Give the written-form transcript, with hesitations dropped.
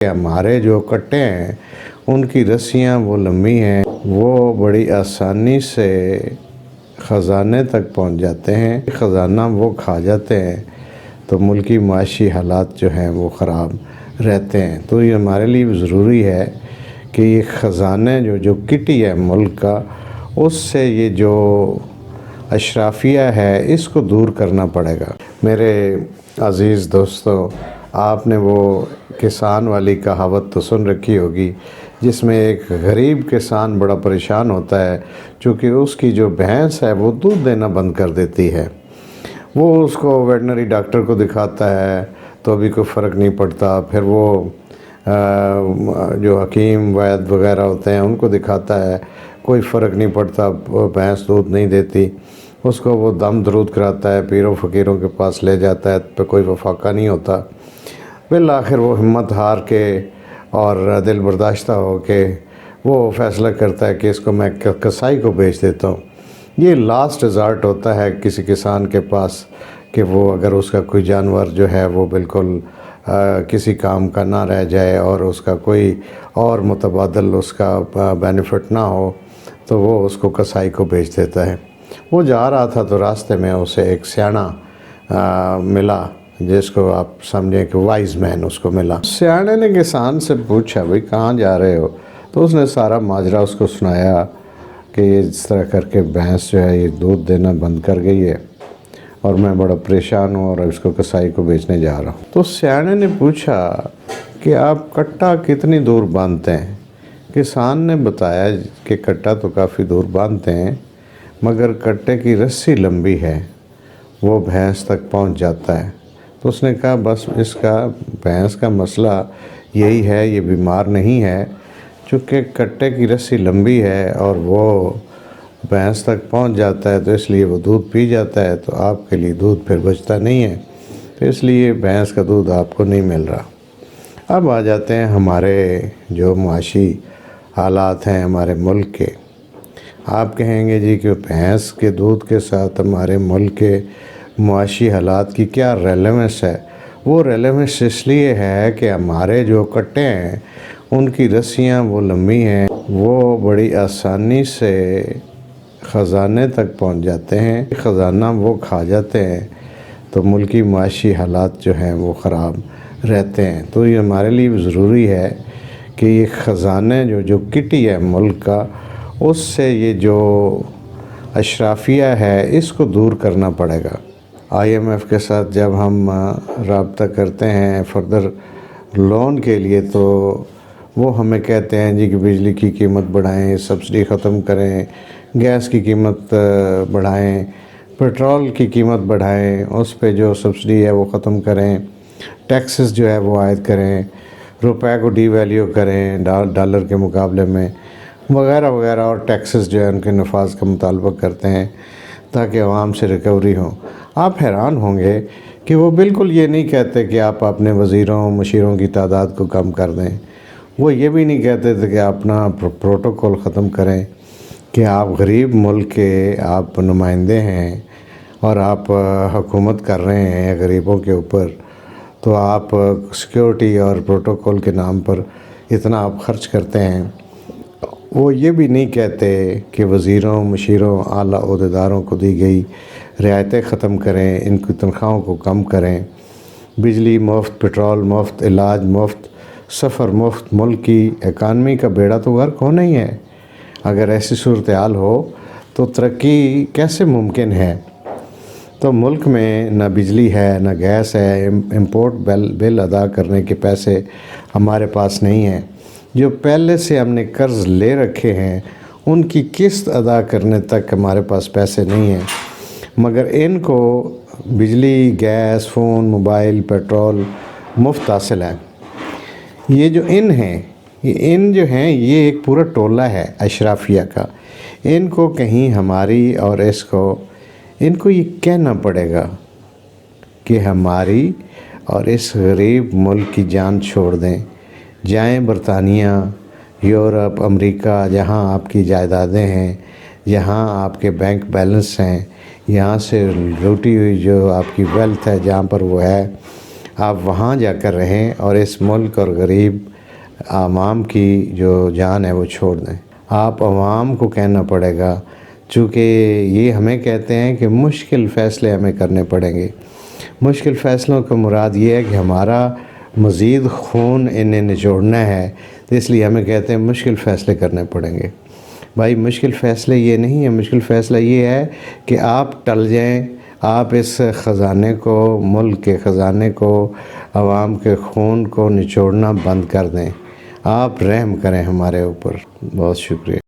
हमारे जो कट्टे हैं उनकी रस्सियाँ वो लंबी हैं, वो बड़ी आसानी से ख़जाने तक पहुंच जाते हैं, ख़जाना वो खा जाते हैं तो मुल्की माशी हालात जो हैं वो ख़राब रहते हैं। तो ये हमारे लिए ज़रूरी है कि ये ख़जाने जो किटी है मुल्क का, उससे ये जो अशराफिया है इसको दूर करना पड़ेगा। मेरे अज़ीज़ दोस्तों, आपने वो किसान वाली कहावत तो सुन रखी होगी जिसमें एक गरीब किसान बड़ा परेशान होता है क्योंकि उसकी जो भैंस है वो दूध देना बंद कर देती है। वो उसको वेटनरी डॉक्टर को दिखाता है तो अभी कोई फ़र्क नहीं पड़ता, फिर वो जो हकीम वैद वगैरह होते हैं उनको दिखाता है, कोई फ़र्क नहीं पड़ता, भैंस दूध नहीं देती। उसको वो दम दरूद कराता है, पीरों फ़कीरों के पास ले जाता है तो कोई वफाका नहीं होता। बिल आखिर वो हिम्मत हार के और दिल बर्दाश्ता हो के वो फ़ैसला करता है कि इसको मैं कसाई को बेच देता हूँ। ये लास्ट रिज़ॉर्ट होता है किसी किसान के पास कि वो अगर उसका कोई जानवर जो है वो बिल्कुल किसी काम का ना रह जाए और उसका कोई और मुतबादल उसका बेनिफिट ना हो तो वो उसको कसाई को बेच देता है। वो जा रहा था तो रास्ते में उसे एक सियाना मिला जिसको आप समझें कि वाइज मैन उसको मिला। सियाने ने किसान से पूछा, भाई कहाँ जा रहे हो? तो उसने सारा माजरा उसको सुनाया कि ये इस तरह करके भैंस जो है ये दूध देना बंद कर गई है और मैं बड़ा परेशान हूँ और इसको कसाई को बेचने जा रहा हूँ। तो सियाने ने पूछा कि आप कट्टा कितनी दूर बांधते हैं? किसान ने बताया कि कट्टा तो काफ़ी दूर बांधते हैं मगर कट्टे की रस्सी लंबी है, वो भैंस तक पहुँच जाता है। तो उसने कहा बस इसका भैंस का मसला यही है, ये बीमार नहीं है, चूँकि कट्टे की रस्सी लंबी है और वो भैंस तक पहुंच जाता है तो इसलिए वो दूध पी जाता है, तो आपके लिए दूध फिर बचता नहीं है, तो इसलिए भैंस का दूध आपको नहीं मिल रहा। अब आ जाते हैं हमारे जो मुआशी हालात हैं हमारे मुल्क के। आप कहेंगे जी कि भैंस के दूध के साथ हमारे मुल्क के मुआशी हालात की क्या रेलेवेंस है? वो रेलेवेंस इसलिए है कि हमारे जो कट्टे हैं उनकी रस्सियाँ वो लंबी हैं, वो बड़ी आसानी से ख़जाने तक पहुंच जाते हैं, ख़जाना वो खा जाते हैं तो मुल्की माशी हालात जो हैं वो ख़राब रहते हैं। तो ये हमारे लिए ज़रूरी है कि ये ख़जाने जो किटी है मुल्क का, उससे ये जो अशराफिया है इसको दूर करना पड़ेगा। IMF के साथ जब हम रब्ता करते हैं फर्दर लोन के लिए तो वो हमें कहते हैं जी कि बिजली की कीमत बढ़ाएं, सब्सिडी ख़त्म करें, गैस की कीमत बढ़ाएं, पेट्रोल की कीमत बढ़ाएं, उस पे जो सब्सिडी है वो ख़त्म करें, टैक्सेस जो है वो आयद करें, रुपए को डीवैल्यू करें डॉलर के मुकाबले में, वगैरह वगैरह, और टैक्सेस जो है उनके नफाज का मुतालबा करते हैं ताकि आवाम से रिकवरी हो। आप हैरान होंगे कि वो बिल्कुल ये नहीं कहते कि आप अपने वज़ीरों मशीरों की तादाद को कम कर दें, वो ये भी नहीं कहते थे कि अपना प्रोटोकॉल ख़त्म करें कि आप गरीब मुल्क के आप नुमाइंदे हैं और आप हुकूमत कर रहे हैं गरीबों के ऊपर, तो आप सिक्योरिटी और प्रोटोकॉल के नाम पर इतना आप ख़र्च करते हैं। वो ये भी नहीं कहते कि वज़ीरों मशीरों आला ओहदेदारों को दी गई रियायतें ख़त्म करें, इनकी तनख्वाहों को कम करें, बिजली मुफ्त, पेट्रोल मुफ्त, इलाज मुफ्त, सफ़र मुफ्त। मुल्क की इकानमी का बेड़ा तो गर्क होना ही है। अगर ऐसी सूरत हाल हो तो तरक्की कैसे मुमकिन है? तो मुल्क में ना बिजली है, ना गैस है, इंपोर्ट बिल अदा करने के पैसे हमारे पास नहीं हैं, जो पहले से हमने कर्ज़ ले रखे हैं उनकी किस्त अदा करने तक हमारे पास पैसे नहीं हैं, मगर इनको बिजली, गैस, फ़ोन, मोबाइल, पेट्रोल मुफ्त हासिल है। ये जो इन हैं, ये इन जो हैं ये एक पूरा टोला है अशराफिया का। इनको कहीं हमारी और इनको ये कहना पड़ेगा कि हमारी और इस गरीब मुल्क की जान छोड़ दें, जाएं बरतानिया, यूरोप, अमेरिका, जहां आपकी जायदादें हैं, जहां आपके बैंक बैलेंस हैं, यहाँ से लूटी हुई जो आपकी वेल्थ है जहाँ पर वो है, आप वहाँ जाकर रहें और इस मुल्क और गरीब عوام کی جو جان ہے وہ چھوڑ دیں. آپ عوام کو کہنا پڑے گا، چونکہ یہ ہمیں کہتے ہیں کہ مشکل فیصلے ہمیں کرنے پڑیں گے. مشکل فیصلوں کا مراد یہ ہے کہ ہمارا مزید خون انہیں نچوڑنا ہے، تو اس لیے ہمیں کہتے ہیں مشکل فیصلے کرنے پڑیں گے. بھائی مشکل فیصلے یہ نہیں ہے، مشکل فیصلہ یہ ہے کہ آپ ٹل جائیں، آپ اس خزانے کو، ملک کے خزانے کو، عوام کے خون کو نچوڑنا بند کر دیں. آپ رحم کریں ہمارے اوپر. بہت شکریہ.